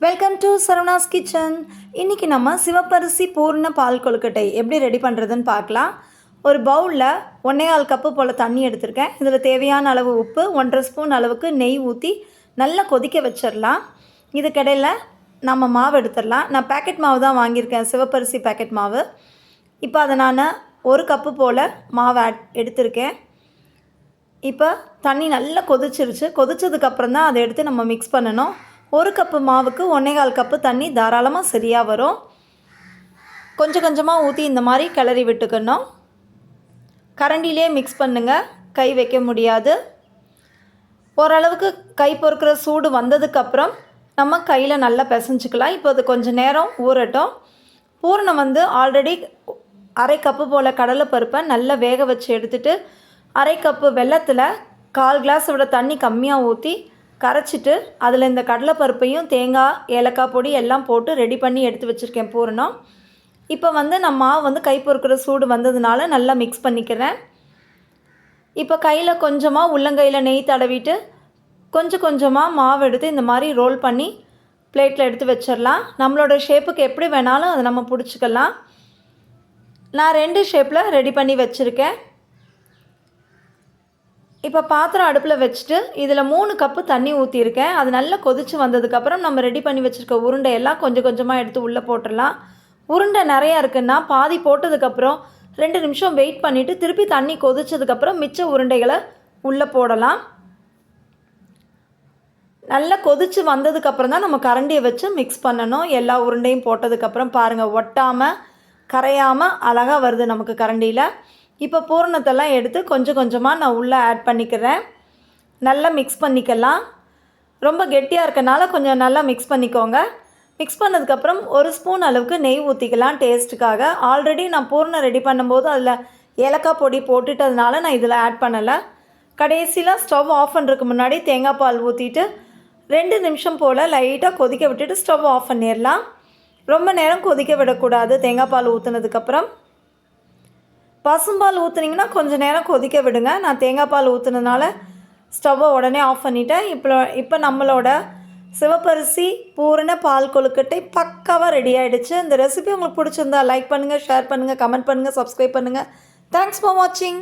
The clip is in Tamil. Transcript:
Welcome to Saravanas kitchen. இன்றைக்கி நம்ம சிவப்பரிசி பூர்ண பால் கொழுக்கட்டை எப்படி ரெடி பண்ணுறதுன்னு பார்க்கலாம். ஒரு பவுலில் 1.25 கப்பு போல் தண்ணி எடுத்திருக்கேன். இதில் தேவையான அளவு உப்பு, 1.5 ஸ்பூன் அளவுக்கு நெய் ஊற்றி நல்லா கொதிக்க வச்சிடலாம். இதுக்கிடையில் நம்ம மாவு எடுத்துடலாம். நான் பேக்கெட் மாவு தான் வாங்கியிருக்கேன், சிவப்பரிசி பேக்கெட் மாவு. இப்போ அதை நான் 1 கப்பு போல் மாவு எடுத்திருக்கேன். இப்போ தண்ணி நல்லா கொதிச்சிருச்சு. கொதிச்சதுக்கப்புறம் தான் அதை எடுத்து நம்ம மிக்ஸ் பண்ணணும். 1 கப்பு மாவுக்கு 1.25 கப்பு தண்ணி தாராளமாக சரியாக வரும். கொஞ்சம் கொஞ்சமாக ஊற்றி இந்த மாதிரி கிளறி விட்டுக்கணும். கரண்டிலே மிக்ஸ் பண்ணுங்கள், கை வைக்க முடியாது. ஓரளவுக்கு கை பொறுக்கிற சூடு வந்ததுக்கப்புறம் நம்ம கையில் நல்லா பிசைஞ்சிக்கலாம். இப்போ அது கொஞ்சம் நேரம் ஊறட்டும். பூரணம் ஆல்ரெடி 1/2 கப்பு போல் கடலைப்பருப்பை நல்லா வேக வச்சு எடுத்துகிட்டு 1/2 கப்பு வெல்லத்தில் 1/4 கிளாஸ் விட தண்ணி கம்மியாக ஊற்றி கரைச்சிட்டு அதில் இந்த கடலைப்பருப்பையும் தேங்காய், ஏலக்காய் பொடி எல்லாம் போட்டு ரெடி பண்ணி எடுத்து வச்சுருக்கேன் பூரணம். இப்போ நம்ம மாவு கை பொறுக்கிற சூடு வந்ததுனால நல்லா மிக்ஸ் பண்ணிக்கிறேன். இப்போ கையில் கொஞ்சமாக உள்ளங்கையில் நெய் தடவிட்டு கொஞ்சம் கொஞ்சமாக மாவு எடுத்து இந்த மாதிரி ரோல் பண்ணி பிளேட்டில் எடுத்து வச்சிடலாம். நம்மளோட ஷேப்புக்கு எப்படி வேணாலும் அதை நம்ம பிடிச்சிக்கலாம். நான் 2 ஷேப்பில் ரெடி பண்ணி வச்சுருக்கேன். இப்போ பாத்திரம் அடுப்பில் வச்சுட்டு இதில் 3 கப்பு தண்ணி ஊற்றிருக்கேன். அது நல்லா கொதித்து வந்ததுக்கப்புறம் நம்ம ரெடி பண்ணி வச்சுருக்க உருண்டையெல்லாம் கொஞ்சம் கொஞ்சமாக எடுத்து உள்ளே போட்டுடலாம். உருண்டை நிறையா இருக்குன்னா பாதி போட்டதுக்கப்புறம் 2 நிமிஷம் வெயிட் பண்ணிவிட்டு திருப்பி தண்ணி கொதிச்சதுக்கப்புறம் மிச்ச உருண்டைகளை உள்ளே போடலாம். நல்லா கொதித்து வந்ததுக்கப்புறம் தான் நம்ம கரண்டியை வச்சு மிக்ஸ் பண்ணணும். எல்லா உருண்டையும் போட்டதுக்கப்புறம் பாருங்கள், ஒட்டாமல் கரையாமல் அழகாக வருது நமக்கு கரண்டியில். இப்போ பூரணத்தெல்லாம் எடுத்து கொஞ்சம் கொஞ்சமாக நான் உள்ளே ஆட் பண்ணிக்கிறேன். நல்லா மிக்ஸ் பண்ணிக்கலாம். ரொம்ப கெட்டியாக இருக்கனால கொஞ்சம் நல்லா மிக்ஸ் பண்ணிக்கோங்க. மிக்ஸ் பண்ணதுக்கப்புறம் 1 ஸ்பூன் அளவுக்கு நெய் ஊற்றிக்கலாம் டேஸ்ட்டுக்காக. ஆல்ரெடி நான் பூரணம் ரெடி பண்ணும்போது அதில் ஏலக்காய் பொடி போட்டுட்டதுனால நான் இதில் ஆட் பண்ணலை. கடைசியில் ஸ்டவ் ஆஃப் பண்ணுறதுக்கு முன்னாடி தேங்காய் பால் ஊற்றிட்டு 2 நிமிஷம் போல் லைட்டாக கொதிக்க விட்டுட்டு ஸ்டவ் ஆஃப் பண்ணிடலாம். ரொம்ப நேரம் கொதிக்க விடக்கூடாது. தேங்காய் பால் ஊற்றுனதுக்கப்புறம் பசும்பால் ஊற்றுனீங்கன்னா கொஞ்சம் நேரம் கொதிக்க விடுங்க. நான் தேங்காய் பால் ஊற்றுனதுனால ஸ்டவ்வை உடனே ஆஃப் பண்ணிட்டேன். இப்போ நம்மளோட சிவப்பரிசி பூரண பால் கொழுக்கட்டை பக்காவாக ரெடி ஆகிடுச்சு. இந்த ரெசிபி உங்களுக்கு பிடிச்சிருந்தா லைக் பண்ணுங்கள், ஷேர் பண்ணுங்கள், கமெண்ட் பண்ணுங்கள், சப்ஸ்கிரைப் பண்ணுங்கள். தேங்க்ஸ் ஃபார் வாட்சிங்.